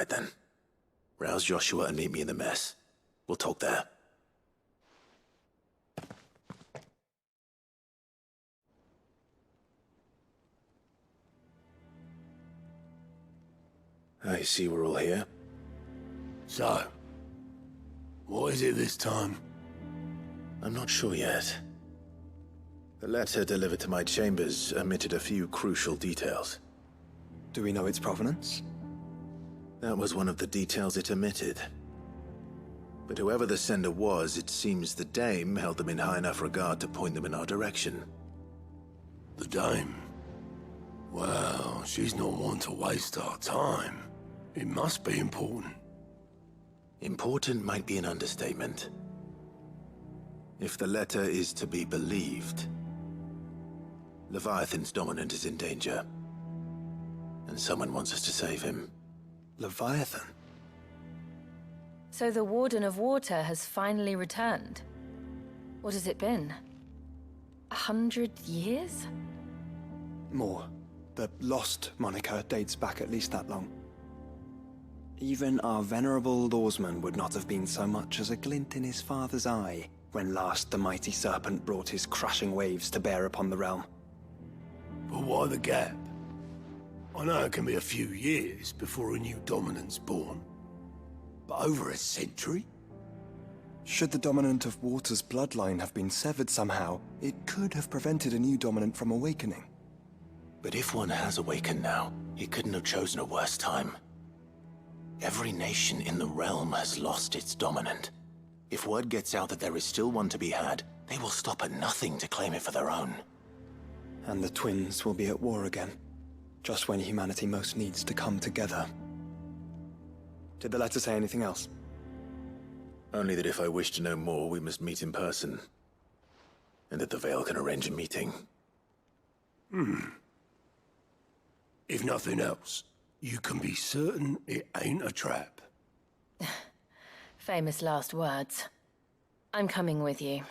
right then. Rouse Joshua and meet me in the mess. We'll talk there. I see we're all here. So, what is it this time? I'm not sure yet. The letter delivered to my chambers omitted a few crucial details. Do we know its provenance? That was one of the details it omitted. But whoever the sender was, it seems the Dame held them in high enough regard to point them in our direction. The Dame? Well, she's not one to waste our time. It must be important. Important might be an understatement. If the letter is to be believed, Leviathan's dominant is in danger. And someone wants us to save him. Leviathan? So the Warden of Water has finally returned. What has it been? 100 years? More. The Lost moniker dates back at least that long. Even our venerable lawsman would not have been so much as a glint in his father's eye when last the mighty serpent brought his crushing waves to bear upon the realm. But why the gap? I know it can be a few years before a new dominant's born. But over a century? Should the dominant of Water's bloodline have been severed somehow, it could have prevented a new dominant from awakening. But if one has awakened now, he couldn't have chosen a worse time. Every nation in the realm has lost its dominant. If word gets out that there is still one to be had, they will stop at nothing to claim it for their own. And the twins will be at war again, just when humanity most needs to come together. Did the letter say anything else? Only that if I wish to know more, we must meet in person. And that the Veil can arrange a meeting. If nothing else, you can be certain it ain't a trap. Famous last words. I'm coming with you.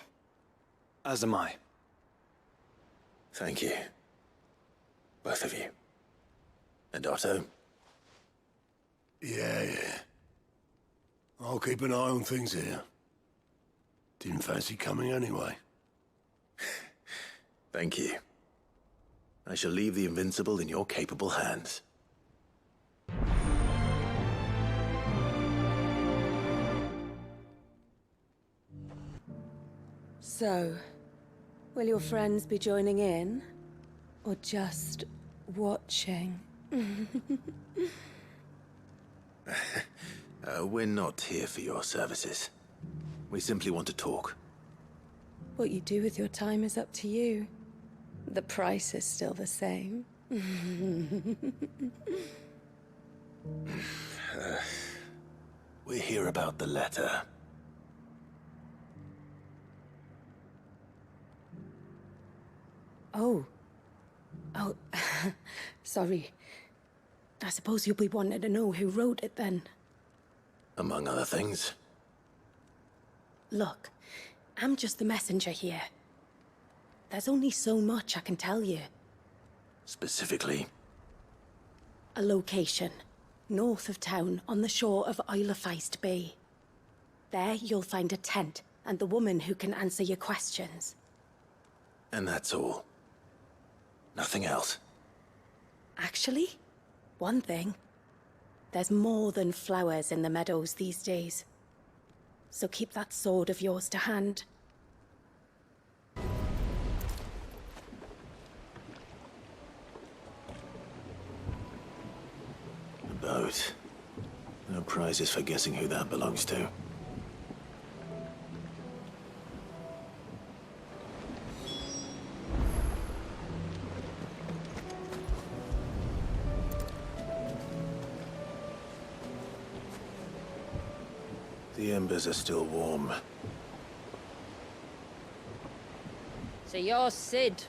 As am I. Thank you. Both of you. And Otto? Yeah. I'll keep an eye on things here. Didn't fancy coming anyway. Thank you. I shall leave the Invincible in your capable hands. So, will your friends be joining in? Or just watching? We're not here for your services. We simply want to talk. What you do with your time is up to you. The price is still the same. We're here about the letter. Oh, sorry. I suppose you'll be wanting to know who wrote it then. Among other things. Look, I'm just the messenger here. There's only so much I can tell you. Specifically? A location, north of town, on the shore of Isle of Feist Bay. There you'll find a tent and the woman who can answer your questions. And that's all? Nothing else? Actually, one thing. There's more than flowers in the meadows these days. So keep that sword of yours to hand. A boat. No prizes for guessing who that belongs to. The embers are still warm. So you're Sid.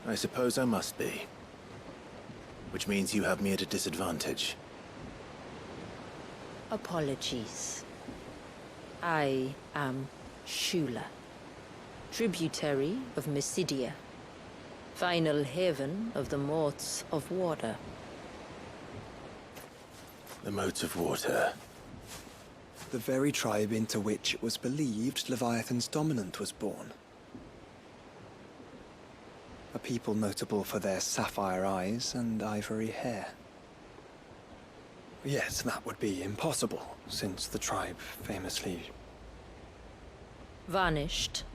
I suppose I must be. Which means you have me at a disadvantage. Apologies. I am Shula, tributary of Mysidia, final haven of the Moats of Water. The Moats of Water. The very tribe into which it was believed Leviathan's dominant was born. A people notable for their sapphire eyes and ivory hair. Yes, that would be impossible, since the tribe famously... Vanished.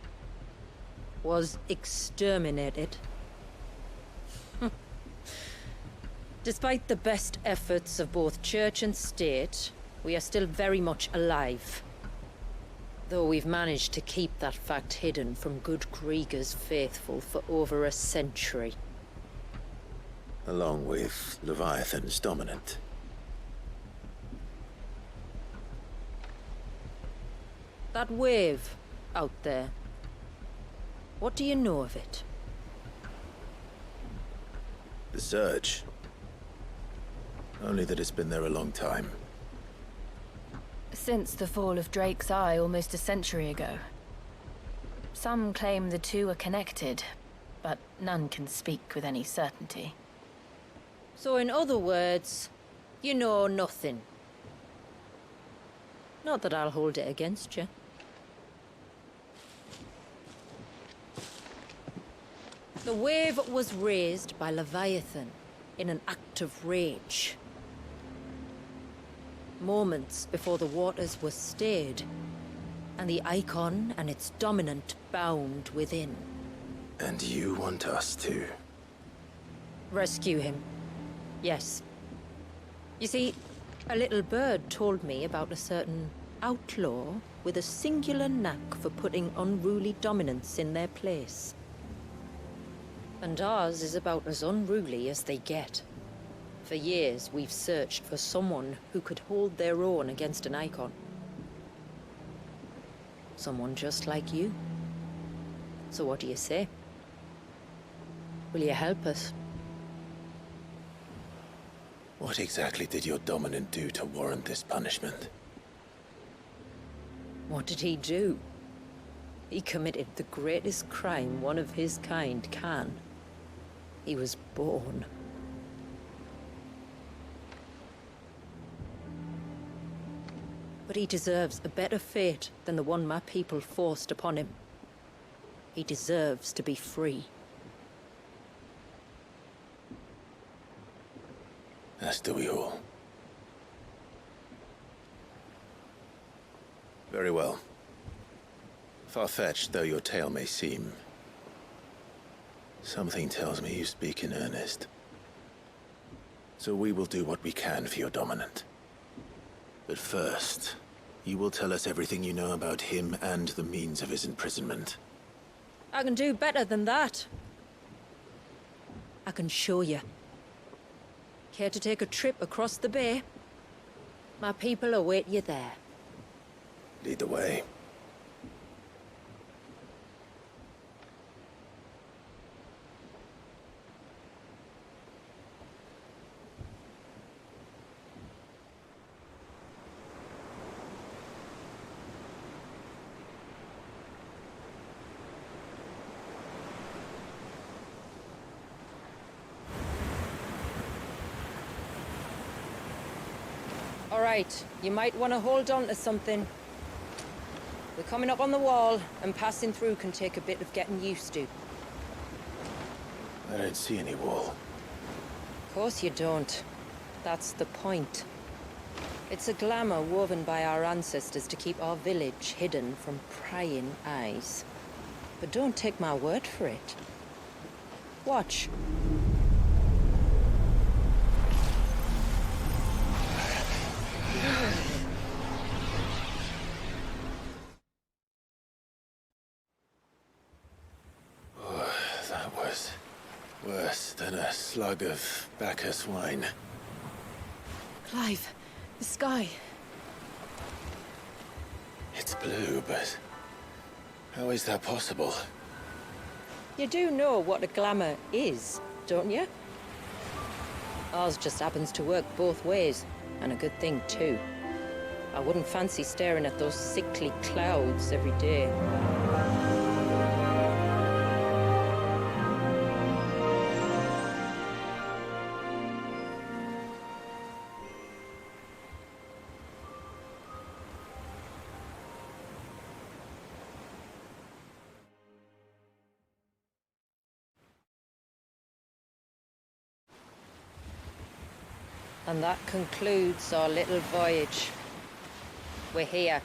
Was exterminated. Despite the best efforts of both church and state, we are still very much alive. Though we've managed to keep that fact hidden from good Krieger's faithful for over a century. Along with Leviathan's dominant. That wave out there. What do you know of it? The Surge. Only that it's been there a long time. Since the fall of Drake's Eye almost a century ago. Some claim the two are connected, but none can speak with any certainty. So in other words, you know nothing. Not that I'll hold it against you. The wave was raised by Leviathan in an act of rage. Moments before the waters were stayed, and the icon and its dominant bound within. And you want us to? Rescue him. Yes. You see, a little bird told me about a certain outlaw with a singular knack for putting unruly dominants in their place. And ours is about as unruly as they get. For years, we've searched for someone who could hold their own against an icon. Someone just like you. So what do you say? Will you help us? What exactly did your dominant do to warrant this punishment? What did he do? He committed the greatest crime one of his kind can. He was born. But he deserves a better fate than the one my people forced upon him. He deserves to be free. As do we all. Very well. Far-fetched though your tale may seem, something tells me you speak in earnest. So we will do what we can for your dominant. But first, you will tell us everything you know about him and the means of his imprisonment. I can do better than that. I can show you. Care to take a trip across the bay? My people await you there. Lead the way. All right, you might want to hold on to something. We're coming up on the wall, and passing through can take a bit of getting used to. I don't see any wall. Of course you don't. That's the point. It's a glamour woven by our ancestors to keep our village hidden from prying eyes. But don't take my word for it. Watch. That was worse than a slug of Bacchus wine. Clive, the sky. It's blue, but how is that possible? You do know what a glamour is, don't you? Ours just happens to work both ways, and a good thing too. I wouldn't fancy staring at those sickly clouds every day. And that concludes our little voyage. We're here.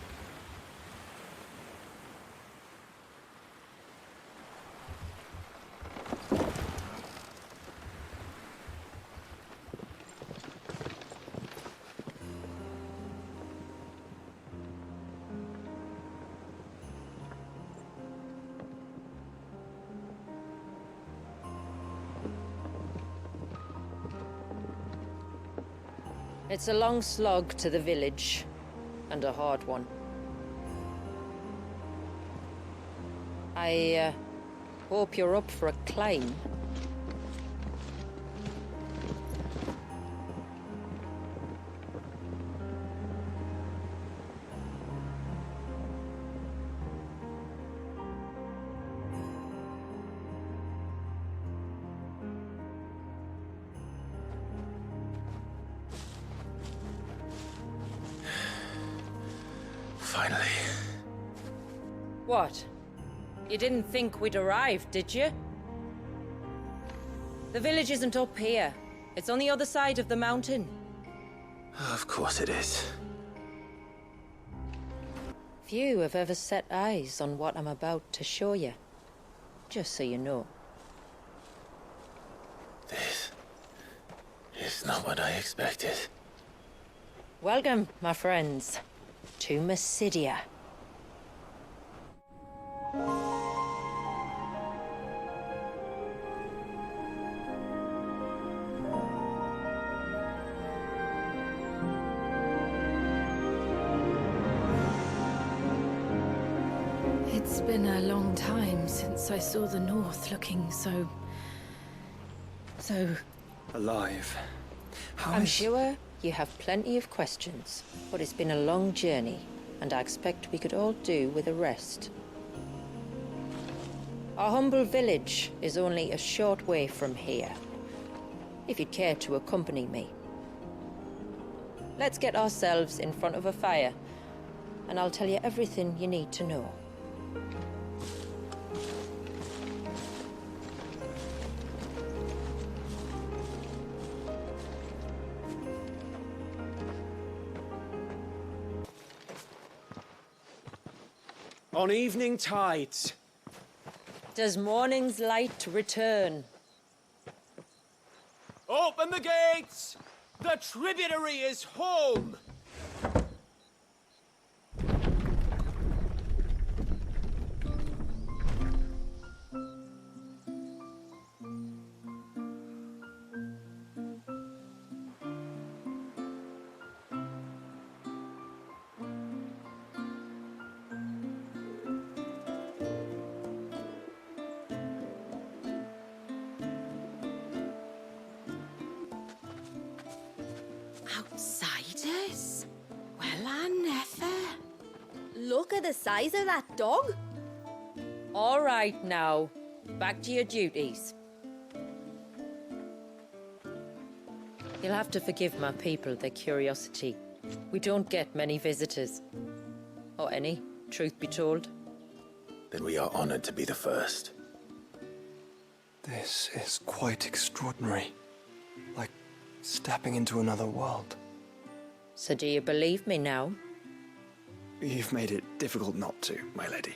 It's a long slog to the village, and a hard one. I hope you're up for a climb. Finally. What? You didn't think we'd arrived, did you? The village isn't up here. It's on the other side of the mountain. Of course it is. Few have ever set eyes on what I'm about to show you. Just so you know. This is not what I expected. Welcome, my friends, to Mysidia. It's been a long time since I saw the North looking so Alive. I'm sure you have plenty of questions, but it's been a long journey, and I expect we could all do with a rest. Our humble village is only a short way from here, if you'd care to accompany me. Let's get ourselves in front of a fire, and I'll tell you everything you need to know. On evening tides. Does morning's light return? Open the gates! The tributary is home! Outsiders? Well, I never. Look at the size of that dog. All right now, back to your duties. You'll have to forgive my people their curiosity. We don't get many visitors. Or any, truth be told. Then we are honored to be the first. This is quite extraordinary. Like stepping into another world. So do you believe me now? You've made it difficult not to, my lady.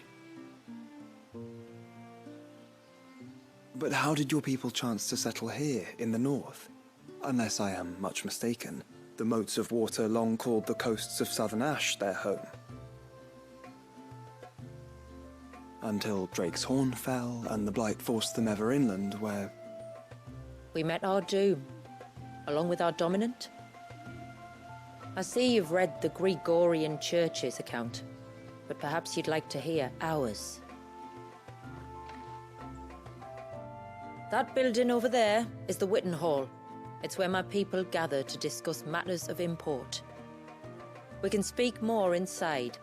But how did your people chance to settle here in the north? Unless I am much mistaken, the moats of water long called the coasts of southern Ash their home. Until Drake's Horn fell and the Blight forced them ever inland, where... We met our doom, along with our dominant. I see you've read the Gregorian Church's account, but perhaps you'd like to hear ours. That building over there is the Witten Hall. It's where my people gather to discuss matters of import. We can speak more inside,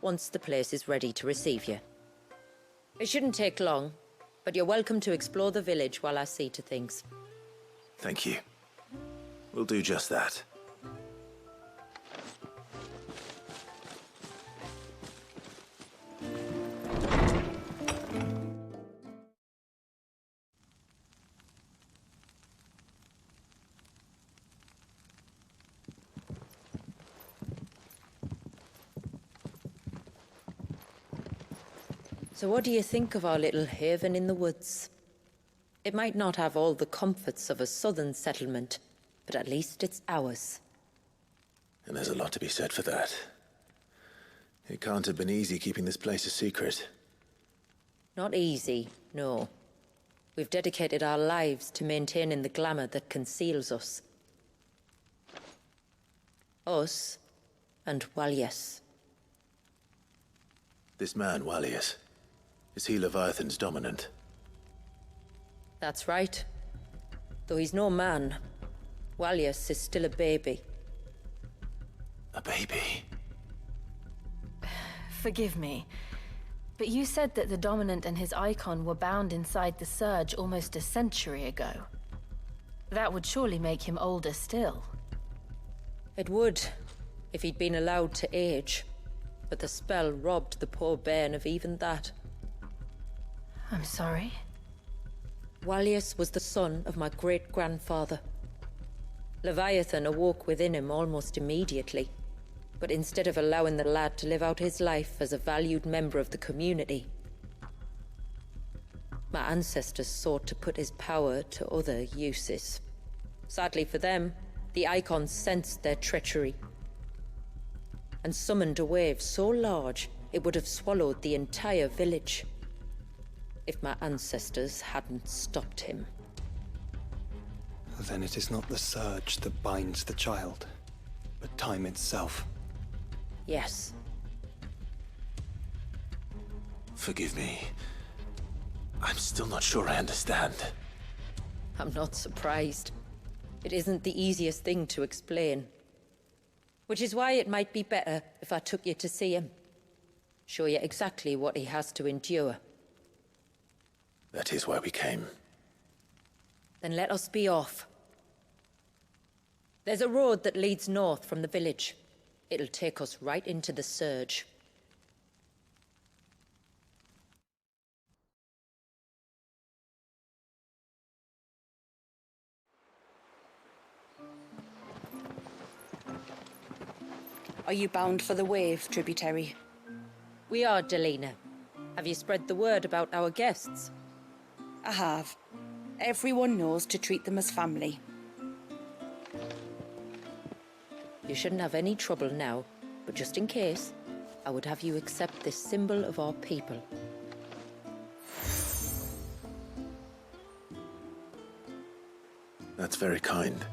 once the place is ready to receive you. It shouldn't take long, but you're welcome to explore the village while I see to things. Thank you. We'll do just that. So what do you think of our little haven in the woods? It might not have all the comforts of a southern settlement, but at least it's ours. And there's a lot to be said for that. It can't have been easy keeping this place a secret. Not easy, no. We've dedicated our lives to maintaining the glamour that conceals us. Us and Walyas. This man, Walyas, is he Leviathan's dominant? That's right. Though he's no man, Walyas is still a baby. A baby? Forgive me, but you said that the Dominant and his icon were bound inside the Surge almost a century ago. That would surely make him older still. It would, if he'd been allowed to age. But the spell robbed the poor bairn of even that. I'm sorry. Walyas was the son of my great-grandfather. Leviathan awoke within him almost immediately. But instead of allowing the lad to live out his life as a valued member of the community, my ancestors sought to put his power to other uses. Sadly for them, the icons sensed their treachery and summoned a wave so large it would have swallowed the entire village if my ancestors hadn't stopped him. Then it is not the surge that binds the child, but time itself. Yes. Forgive me. I'm still not sure I understand. I'm not surprised. It isn't the easiest thing to explain. Which is why it might be better if I took you to see him. Show you exactly what he has to endure. That is why we came. Then let us be off. There's a road that leads north from the village. It'll take us right into the Surge. Are you bound for the Wave, tributary? We are, Delina. Have you spread the word about our guests? I have. Everyone knows to treat them as family. You shouldn't have any trouble now, but just in case, I would have you accept this symbol of our people. That's very kind.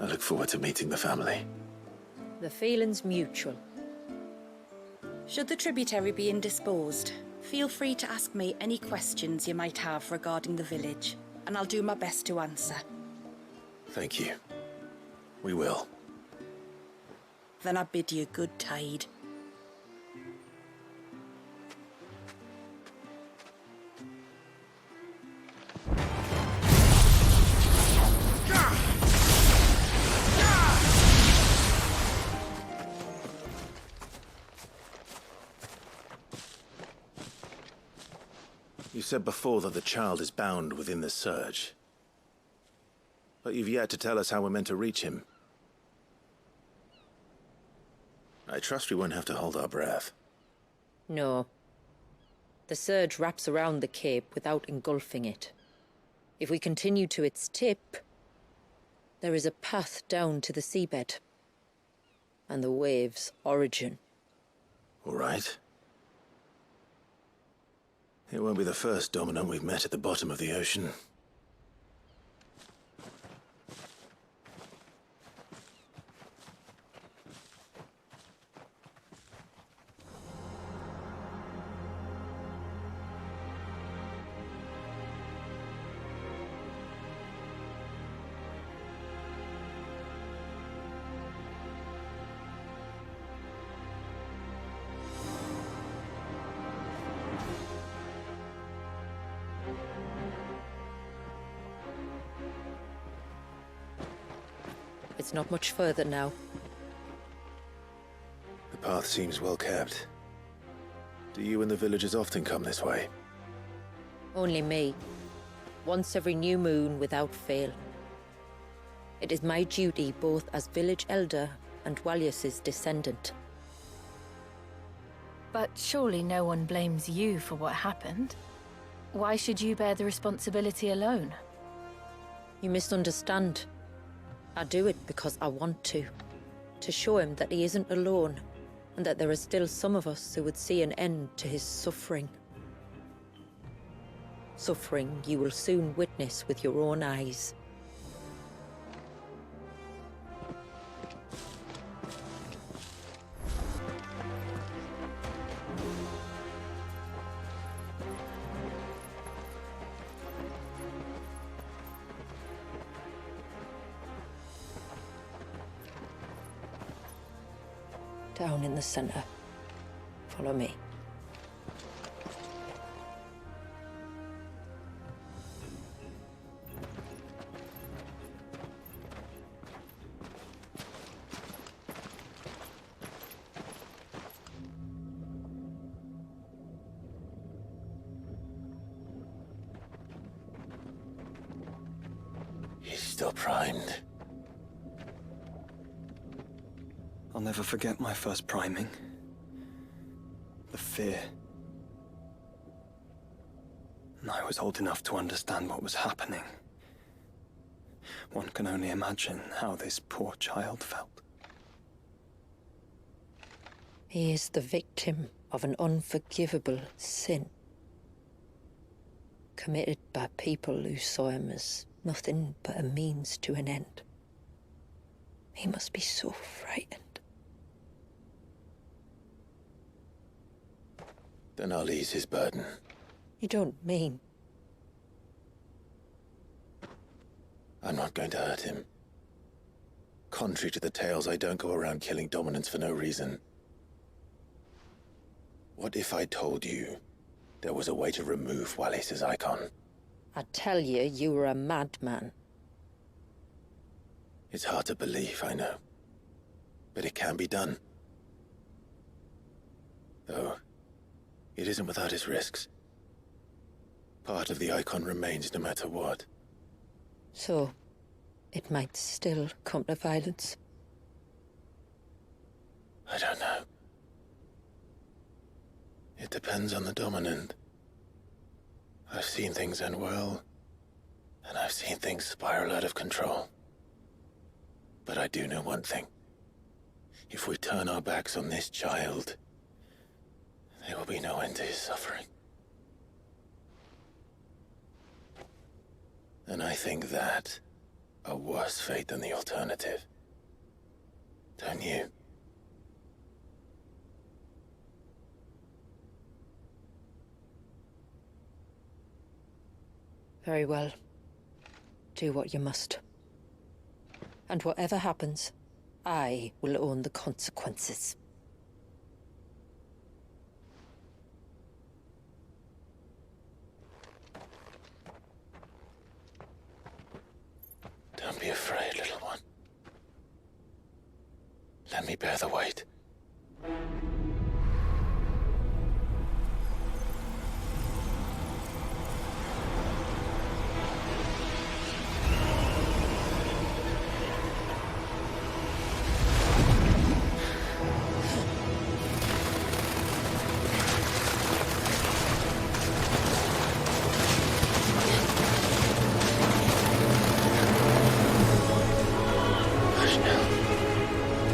I look forward to meeting the family. The feeling's mutual. Should the tributary be indisposed, feel free to ask me any questions you might have regarding the village, and I'll do my best to answer. Thank you. We will. Then I bid you good tide. You said before that the child is bound within the Surge. But you've yet to tell us how we're meant to reach him. I trust we won't have to hold our breath. No. The Surge wraps around the cape without engulfing it. If we continue to its tip, there is a path down to the seabed. And the wave's origin. All right. It won't be the first dominant we've met at the bottom of the ocean. It's not much further now. The path seems well kept. Do you and the villagers often come this way? Only me. Once every new moon without fail. It is my duty both as village elder and Walius's descendant. But surely no one blames you for what happened. Why should you bear the responsibility alone? You misunderstand. I do it because I want to. To show him that he isn't alone, and that there are still some of us who would see an end to his suffering. Suffering you will soon witness with your own eyes. Down in the center. Follow me. He's still primed. I'll never forget my first priming. The fear. And I was old enough to understand what was happening. One can only imagine how this poor child felt. He is the victim of an unforgivable sin. Committed by people who saw him as nothing but a means to an end. He must be so frightened. Then I'll ease his burden. You don't mean? I'm not going to hurt him. Contrary to the tales, I don't go around killing dominants for no reason. What if I told you there was a way to remove Walius's icon? I tell you, you were a madman. It's hard to believe, I know. But it can be done. Though, it isn't without its risks. Part of the icon remains no matter what. So, it might still come to violence. I don't know. It depends on the dominant. I've seen things end well, and I've seen things spiral out of control. But I do know one thing. If we turn our backs on this child, there will be no end to his suffering. And I think that a worse fate than the alternative. Don't you? Very well. Do what you must. And whatever happens, I will own the consequences. Don't be afraid, little one. Let me bear the weight.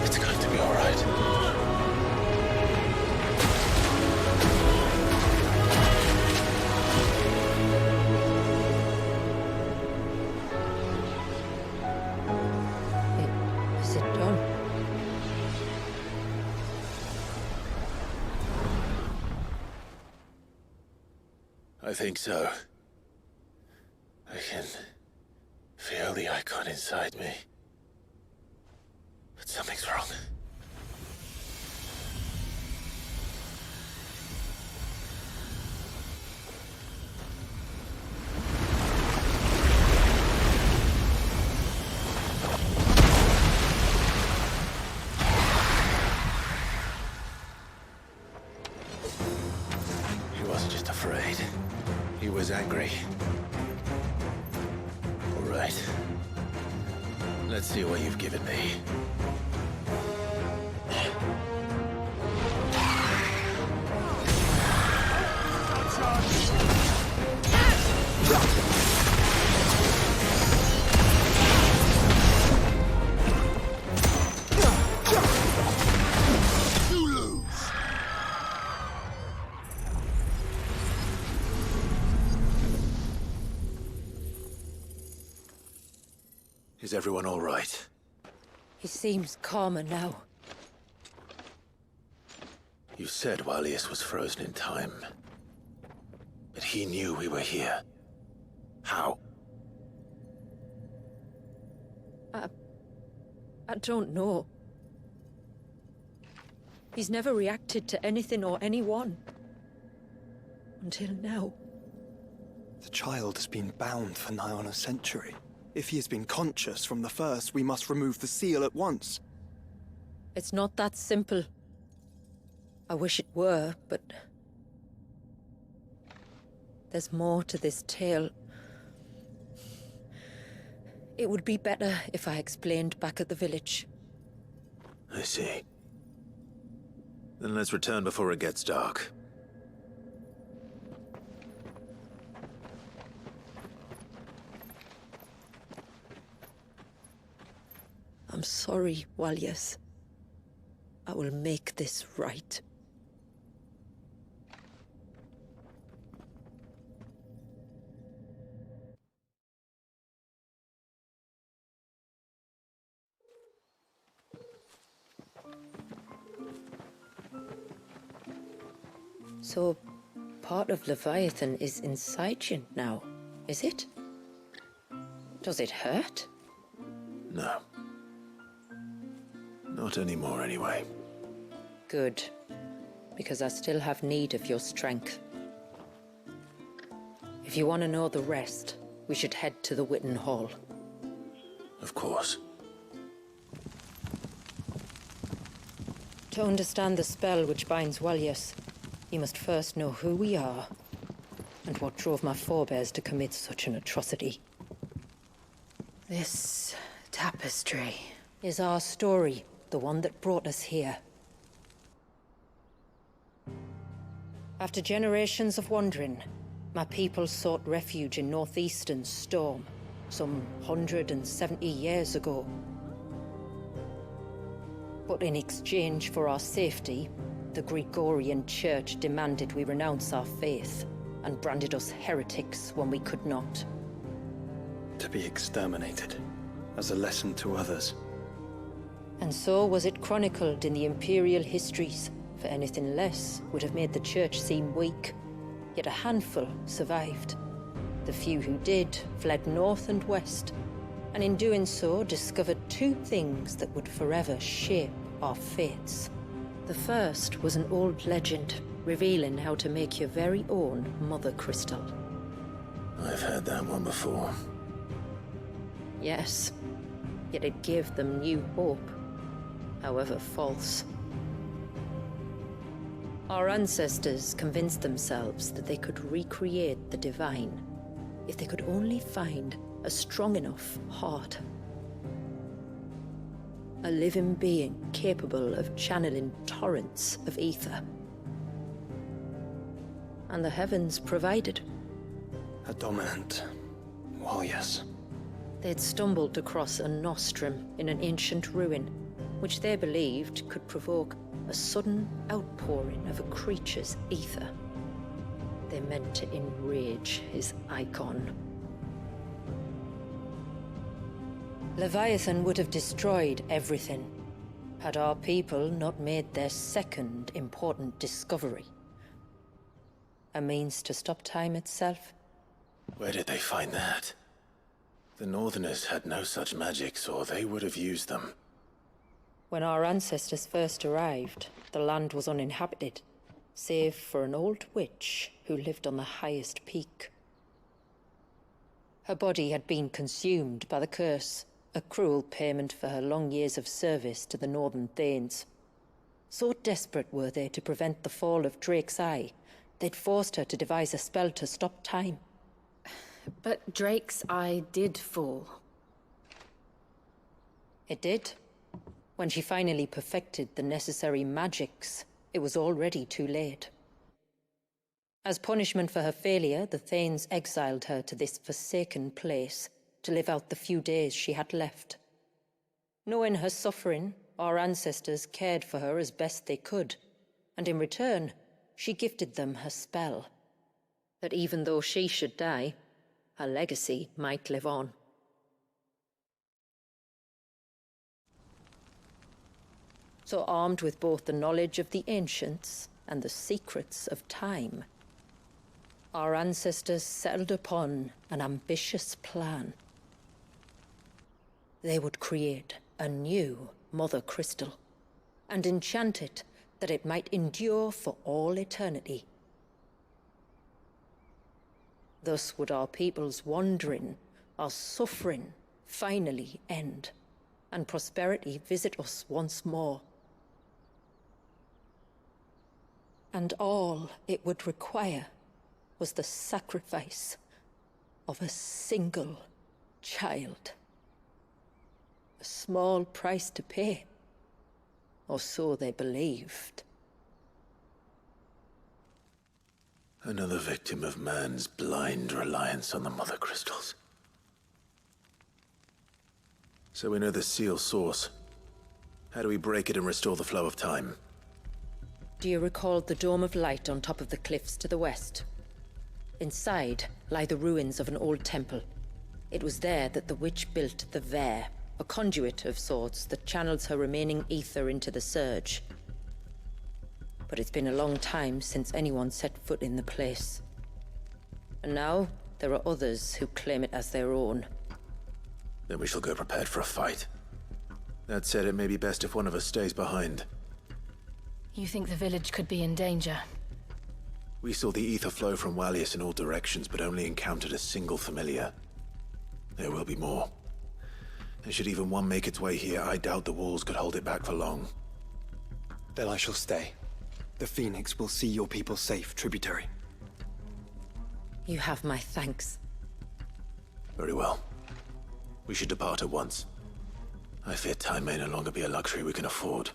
It's going to be all right. Is it done? I think so. I can feel the icon inside me. But something's wrong. angry. All right. Let's see what you've given me. Is everyone all right? He seems calmer now. You said Walius was frozen in time. But he knew we were here. How? I don't know. He's never reacted to anything or anyone. Until now. The child has been bound for nigh on a century. If he has been conscious from the first, we must remove the seal at once. It's not that simple. I wish it were, but... there's more to this tale. It would be better if I explained back at the village. I see. Then let's return before it gets dark. I'm sorry, Walius. I will make this right. So, part of Leviathan is inside you now, is it? Does it hurt? No. Not anymore, anyway. Good. Because I still have need of your strength. If you want to know the rest, we should head to the Witten Hall. Of course. To understand the spell which binds Walius, you must first know who we are, and what drove my forebears to commit such an atrocity. This tapestry is our story, the one that brought us here. After generations of wandering, my people sought refuge in northeastern Storm, some 170 years ago. But in exchange for our safety, the Gregorian Church demanded we renounce our faith, and branded us heretics when we could not. To be exterminated, as a lesson to others. And so was it chronicled in the Imperial histories, for anything less would have made the Church seem weak. Yet a handful survived. The few who did fled north and west, and in doing so discovered two things that would forever shape our fates. The first was an old legend, revealing how to make your very own Mother Crystal. I've heard that one before. Yes, yet it gave them new hope, however false. Our ancestors convinced themselves that they could recreate the divine if they could only find a strong enough heart. A living being capable of channeling torrents of ether. And the heavens provided. A dominant. Well, yes. They'd stumbled across a nostrum in an ancient ruin, which they believed could provoke a sudden outpouring of a creature's ether. They meant to enrage his icon. Leviathan would have destroyed everything, had our people not made their second important discovery. A means to stop time itself. Where did they find that? The Northerners had no such magics, or they would have used them. When our ancestors first arrived, the land was uninhabited, save for an old witch who lived on the highest peak. Her body had been consumed by the curse, a cruel payment for her long years of service to the Northern Thanes. So desperate were they to prevent the fall of Drake's Eye, they'd forced her to devise a spell to stop time, But Drake's eye did fall. It did. When she finally perfected the necessary magics, it was already too late. As punishment for her failure, the Thanes exiled her to this forsaken place to live out the few days she had left. Knowing her suffering, our ancestors cared for her as best they could, and in return, she gifted them her spell. That even though she should die, her legacy might live on. So armed with both the knowledge of the ancients and the secrets of time, our ancestors settled upon an ambitious plan. They would create a new Mother Crystal and enchant it that it might endure for all eternity. Thus would our people's wandering, our suffering, finally end, and prosperity visit us once more. And all it would require was the sacrifice of a single child. A small price to pay, or so they believed. Another victim of man's blind reliance on the Mother Crystals. So we know the seal source. How do we break it and restore the flow of time? Do you recall the dome of light on top of the cliffs to the west? Inside lie the ruins of an old temple. It was there that the witch built the Vare, a conduit of sorts that channels her remaining ether into the Surge. But it's been a long time since anyone set foot in the place. And now, there are others who claim it as their own. Then we shall go prepared for a fight. That said, it may be best if one of us stays behind. You think the village could be in danger? We saw the ether flow from Wallius in all directions, but only encountered a single familiar. There will be more. And should even one make its way here, I doubt the walls could hold it back for long. Then I shall stay. The Phoenix will see your people safe, tributary. You have my thanks. Very well. We should depart at once. I fear time may no longer be a luxury we can afford.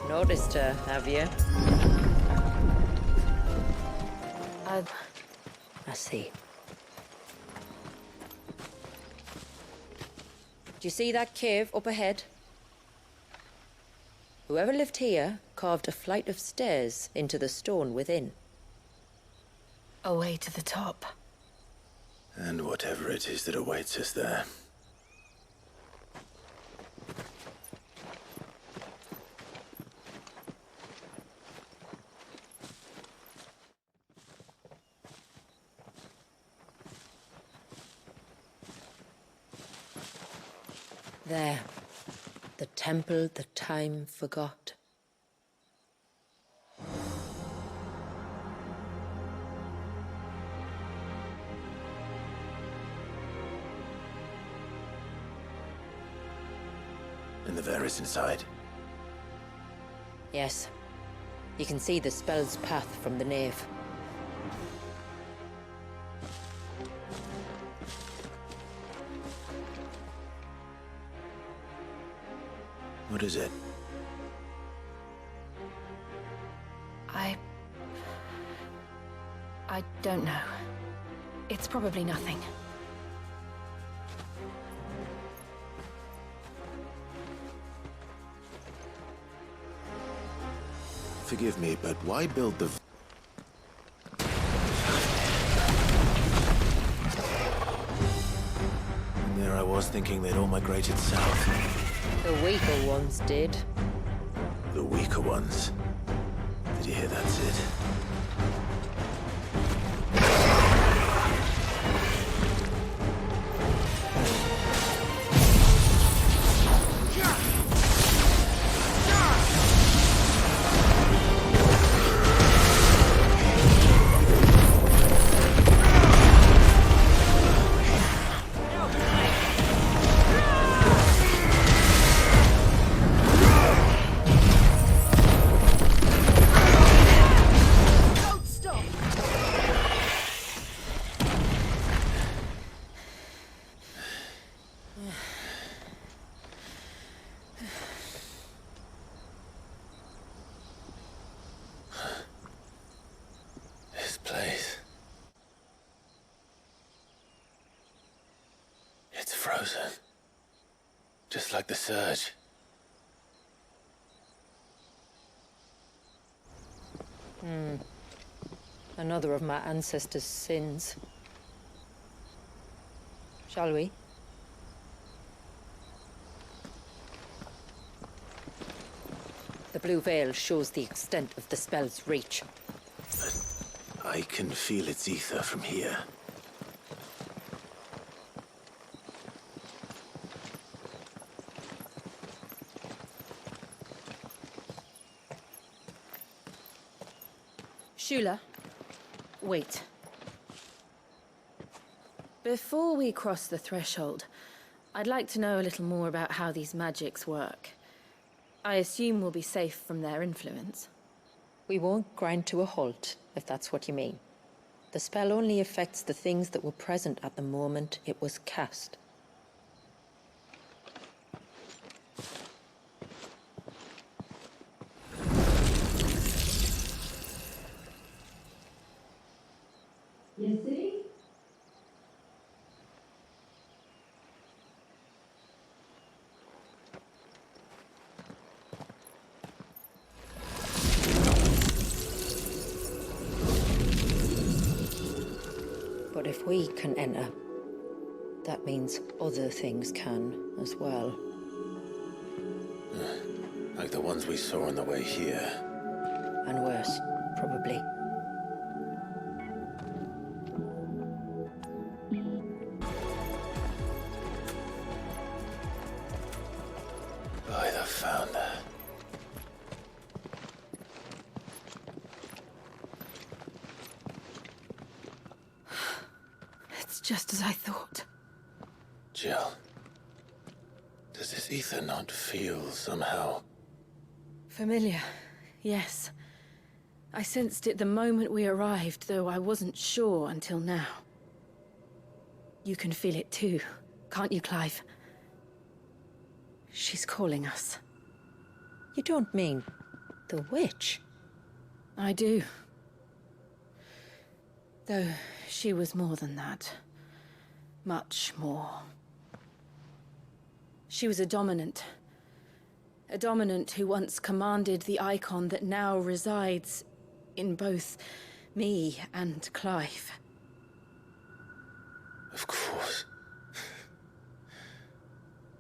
Noticed her, have you? I see. Do you see that cave up ahead? Whoever lived here carved a flight of stairs into the stone within. A way to the top. And whatever it is that awaits us there. There. The temple that time forgot. And the Varys inside. Yes. You can see the spell's path from the nave. What is it? I don't know. It's probably nothing. Forgive me, but why build the... And there I was thinking they'd all migrated south. The weaker ones did. The weaker ones. Did you hear that, Sid? Frozen. Just like the surge. Another of my ancestors' sins. Shall we? The blue veil shows the extent of the spell's reach. I can feel its ether from here. Shula, wait. Before we cross the threshold, I'd like to know a little more about how these magics work. I assume we'll be safe from their influence. We won't grind to a halt, if that's what you mean. The spell only affects the things that were present at the moment it was cast. But if we can enter, that means other things can as well. Like the ones we saw on the way here. And worse, probably. By the Founder. It's just as I thought. Jill, does this ether not feel somehow? Familiar, yes. I sensed it the moment we arrived, though I wasn't sure until now. You can feel it too, can't you, Clive? She's calling us. You don't mean the witch? I do. Though she was more than that. Much more. She was a dominant. A dominant who once commanded the icon that now resides in both me and Clive. Of course.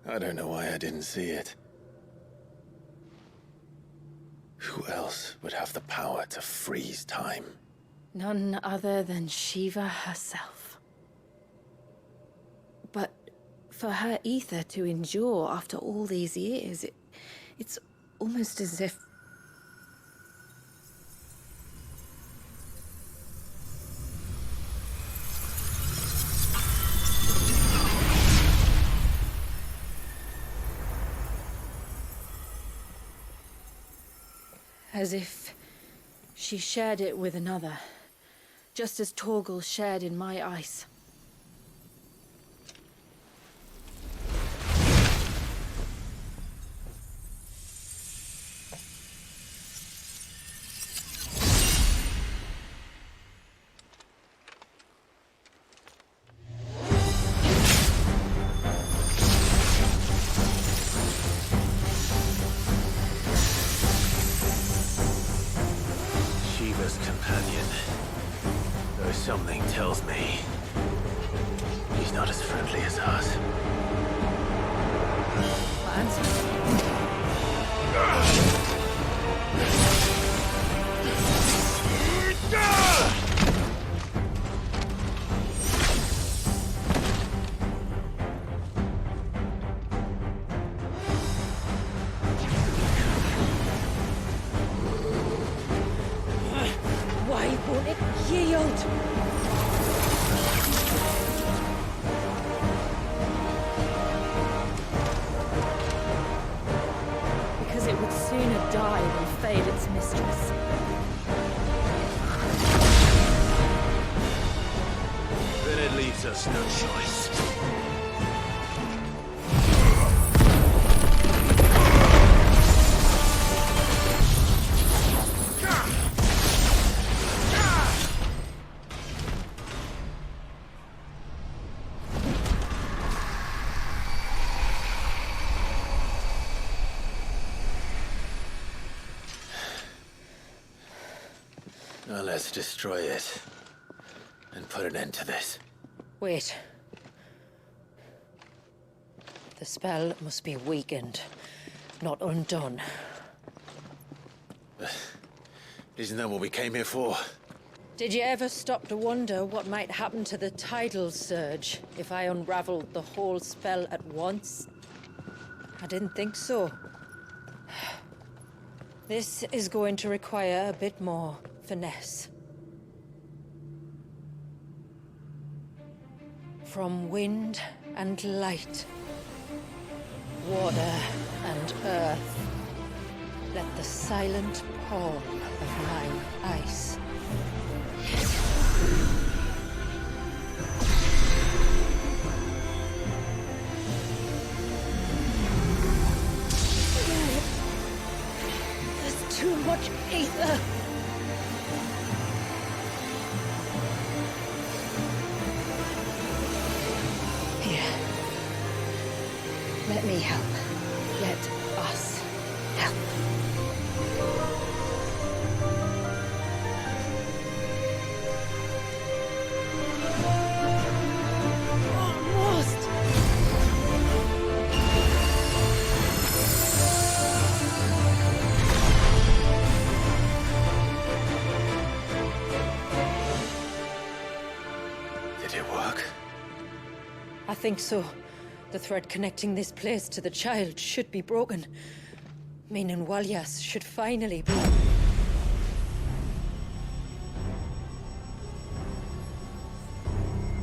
I don't know why I didn't see it. Who else would have the power to freeze time? None other than Shiva herself. But for her ether to endure after all these years, it's almost as if... As if she shared it with another, just as Torgal shared in my ice. Shiva's companion. Though something tells me he's not as friendly as us. My answer. Why won't it yield? Because it would sooner die than fail its mistress. Then it leaves us no choice. Now let's destroy it. And put an end to this. Wait. The spell must be weakened, not undone. Isn't that what we came here for? Did you ever stop to wonder what might happen to the tidal surge if I unraveled the whole spell at once? I didn't think so. This is going to require a bit more finesse. From wind and light, water and earth, let the silent palm of mine ice. There's too much ether. Here. Let me help. Let us help. Almost. Did it work? I think so. The thread connecting this place to the child should be broken. Meaning Walyas should finally be...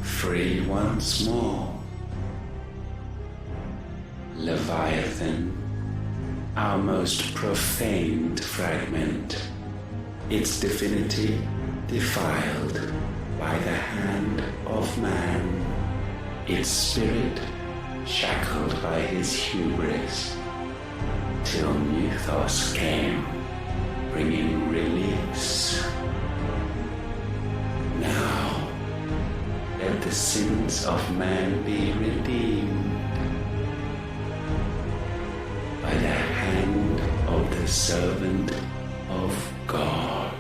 Free once more. Leviathan, our most profaned fragment, its divinity defiled by the hand of man, its spirit shackled by his hubris, till Mythos came, bringing release. Now, let the sins of man be redeemed by the hand of the servant of God.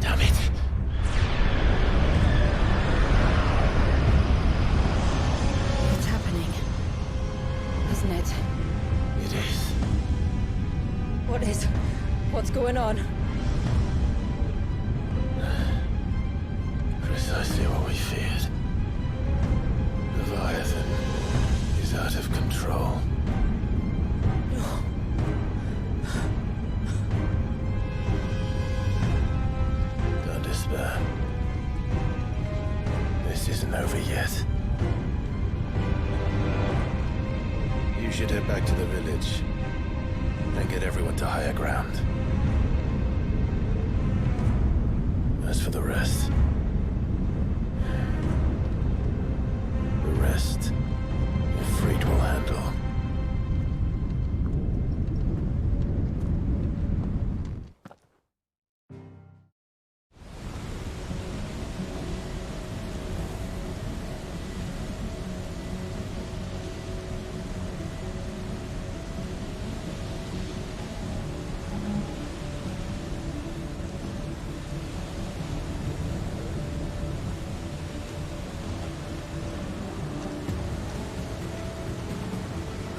Damn it. It's happening. Isn't it? It is. What's going on? Precisely what we feared. Leviathan is out of control. Don't despair. This isn't over yet. You should head back to the village and get everyone to higher ground. As for the rest, Ifrit will handle.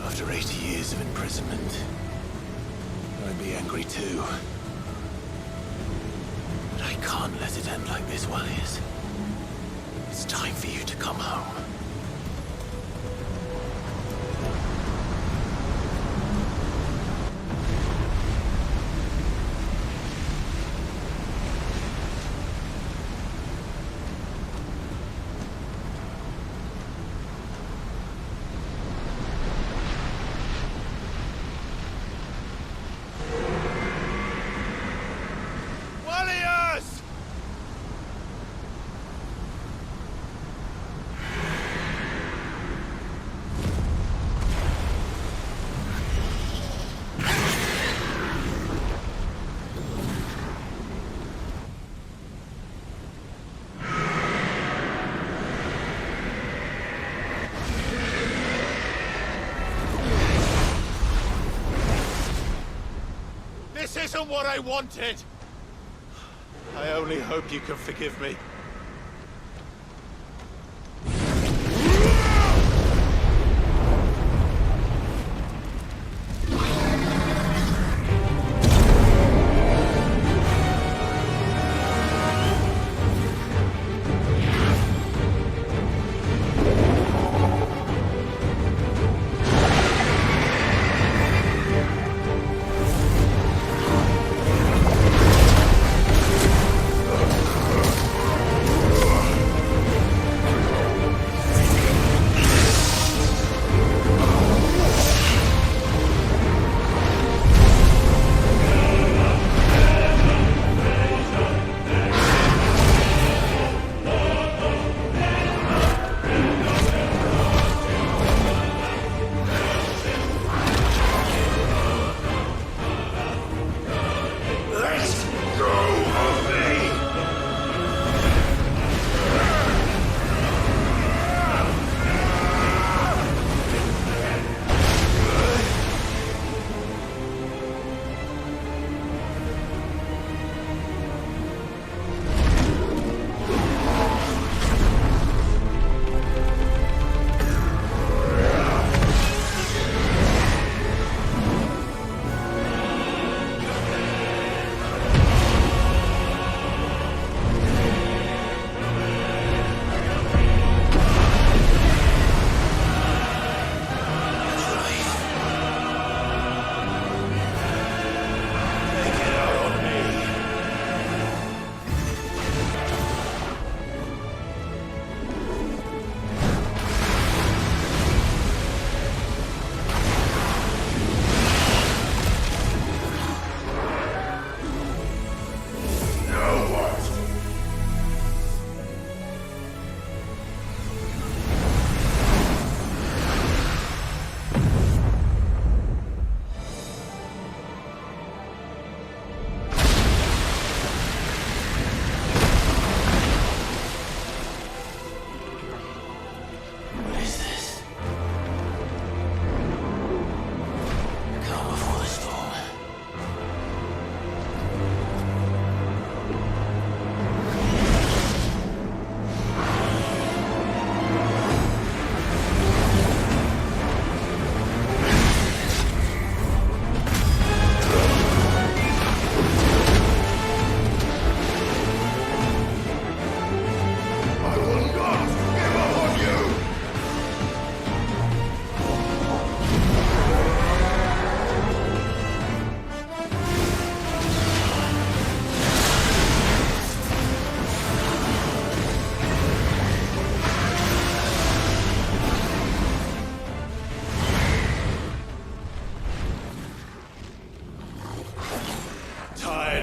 After 80 years of imprisonment, I'd be angry too. But I can't let it end like this, Walyas. It's time for you to come home. Walyas! This isn't what I wanted! I only hope you can forgive me.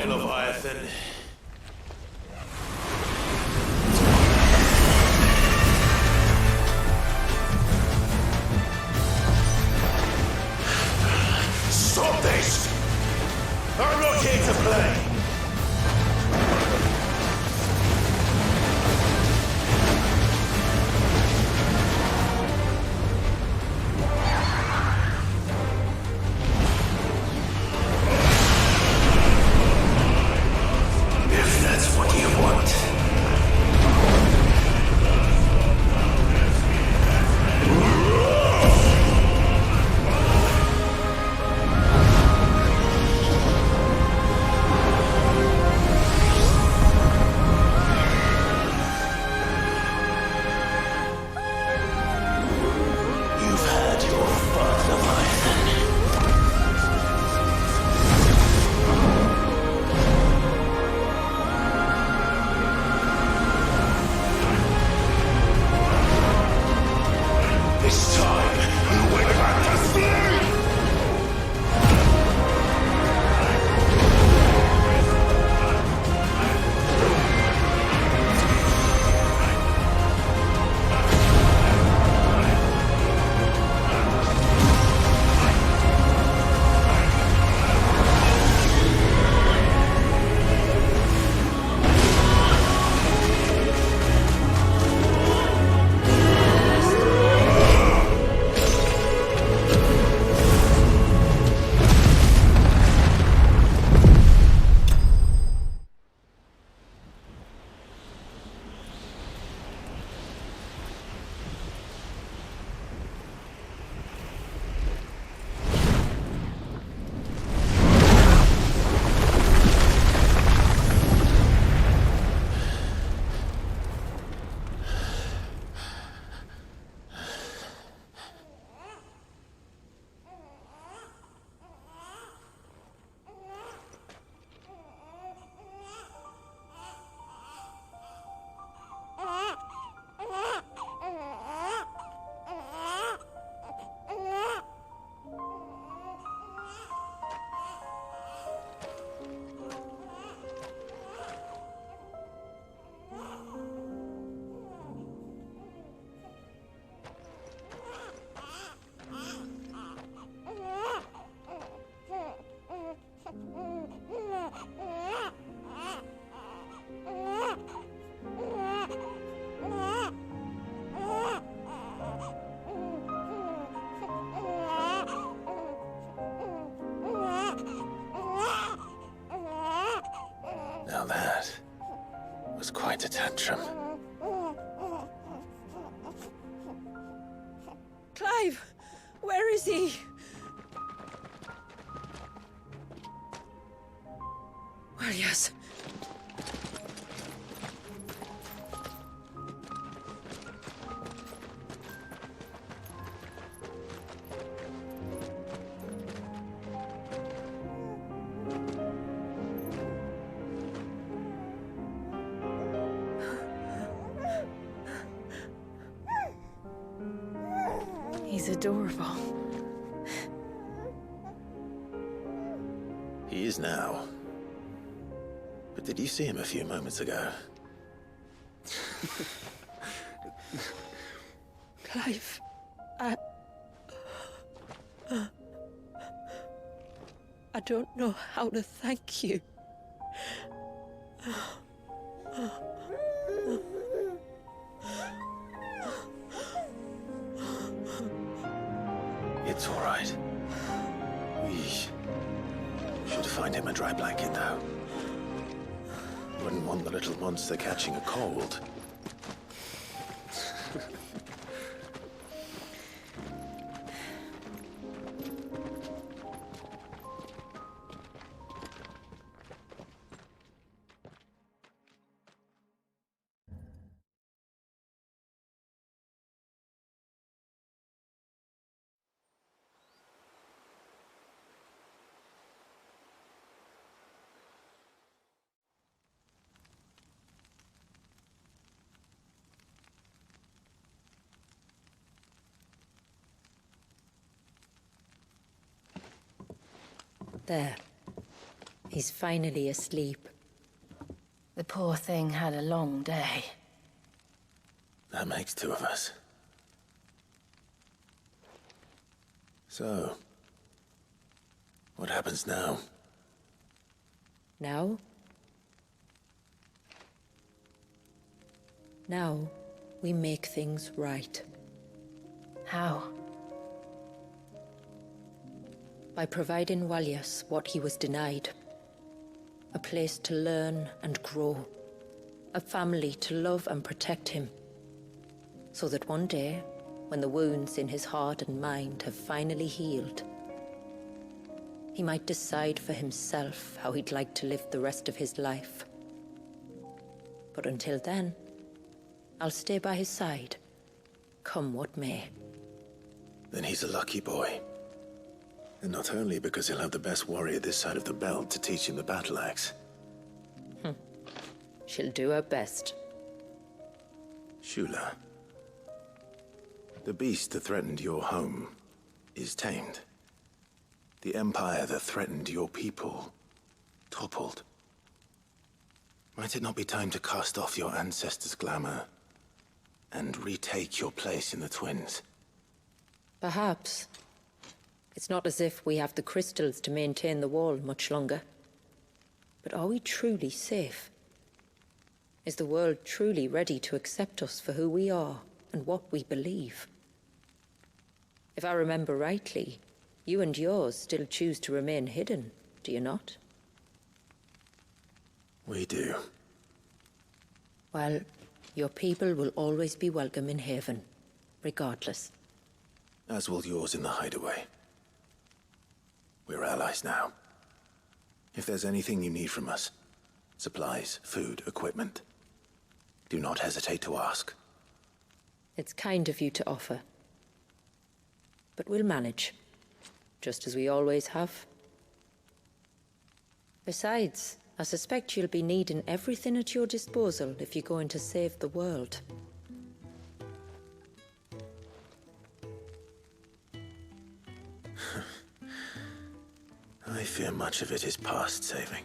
Leviathan. Stop this! I'm not here to play! quite a tantrum. Clive! Where is he? Well, yes. He's adorable. He is now. But did you see him a few moments ago? Clive, I don't know how to thank you. It's all right. We should find him a dry blanket, though. Wouldn't want the little monster catching a cold. There. He's finally asleep. The poor thing had a long day. That makes two of us. So, what happens now? Now? Now, we make things right. How? By providing Walyas what he was denied. A place to learn and grow. A family to love and protect him. So that one day, when the wounds in his heart and mind have finally healed, he might decide for himself how he'd like to live the rest of his life. But until then, I'll stay by his side, come what may. Then he's a lucky boy. And not only because he'll have the best warrior this side of the belt to teach him the battle axe. She'll do her best. Shula. The beast that threatened your home is tamed. The empire that threatened your people toppled. Might it not be time to cast off your ancestors' glamour and retake your place in the Twins? Perhaps. It's not as if we have the crystals to maintain the wall much longer. But are we truly safe? Is the world truly ready to accept us for who we are and what we believe? If I remember rightly, you and yours still choose to remain hidden, do you not? We do. Well, your people will always be welcome in Haven, regardless. As will yours in the hideaway. We're allies now. If there's anything you need from us, supplies, food, equipment, do not hesitate to ask. It's kind of you to offer. But we'll manage, just as we always have. Besides, I suspect you'll be needing everything at your disposal if you're going to save the world. I fear much of it is past saving.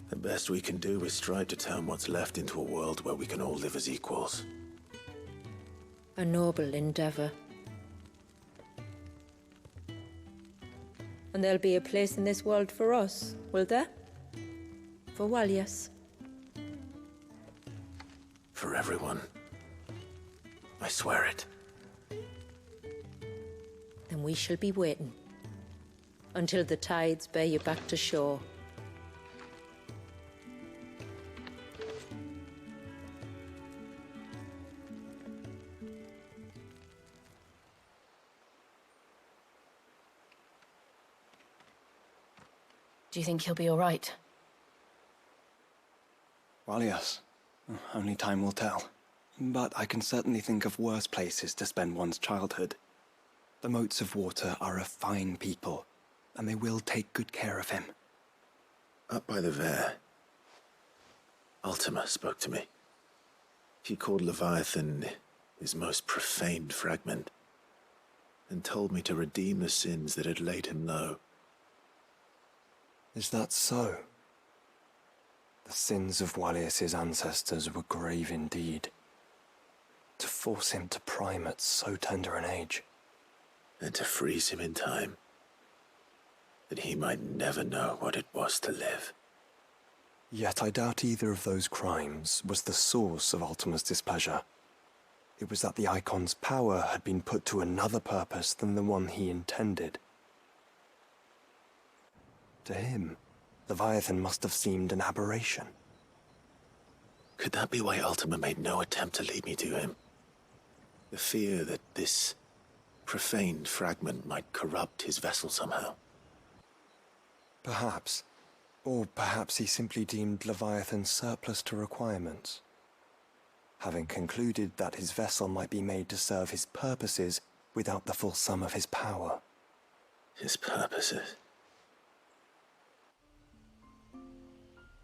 The best we can do is strive to turn what's left into a world where we can all live as equals. A noble endeavor. And there'll be a place in this world for us, will there? For Walyas. For everyone. I swear it. Then we shall be waiting. Until the tides bear you back to shore. Do you think he'll be all right? Well, yes. Only time will tell. But I can certainly think of worse places to spend one's childhood. The Moats of Water are a fine people, and they will take good care of him. Up by the Vare, Ultima spoke to me. He called Leviathan his most profaned fragment, and told me to redeem the sins that had laid him low. Is that so? The sins of Wallius's ancestors were grave indeed. To force him to prime at so tender an age. And to freeze him in time, that he might never know what it was to live. Yet I doubt either of those crimes was the source of Ultima's displeasure. It was that the Icon's power had been put to another purpose than the one he intended. To him, Leviathan must have seemed an aberration. Could that be why Ultima made no attempt to lead me to him? The fear that this profaned fragment might corrupt his vessel somehow. Perhaps. Or perhaps he simply deemed Leviathan surplus to requirements. Having concluded that his vessel might be made to serve his purposes without the full sum of his power. His purposes?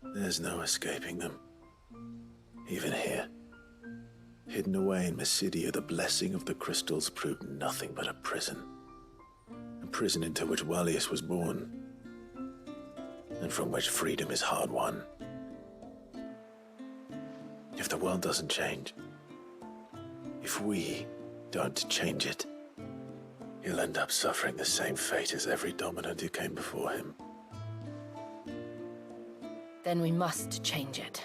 There's no escaping them. Even here. Hidden away in Mysidia, the blessing of the crystals proved nothing but a prison. A prison into which Wallius was born, and from which freedom is hard won. If the world doesn't change, if we don't change it, he'll end up suffering the same fate as every dominant who came before him. Then we must change it.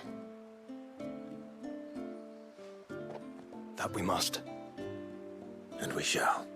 That we must. And we shall.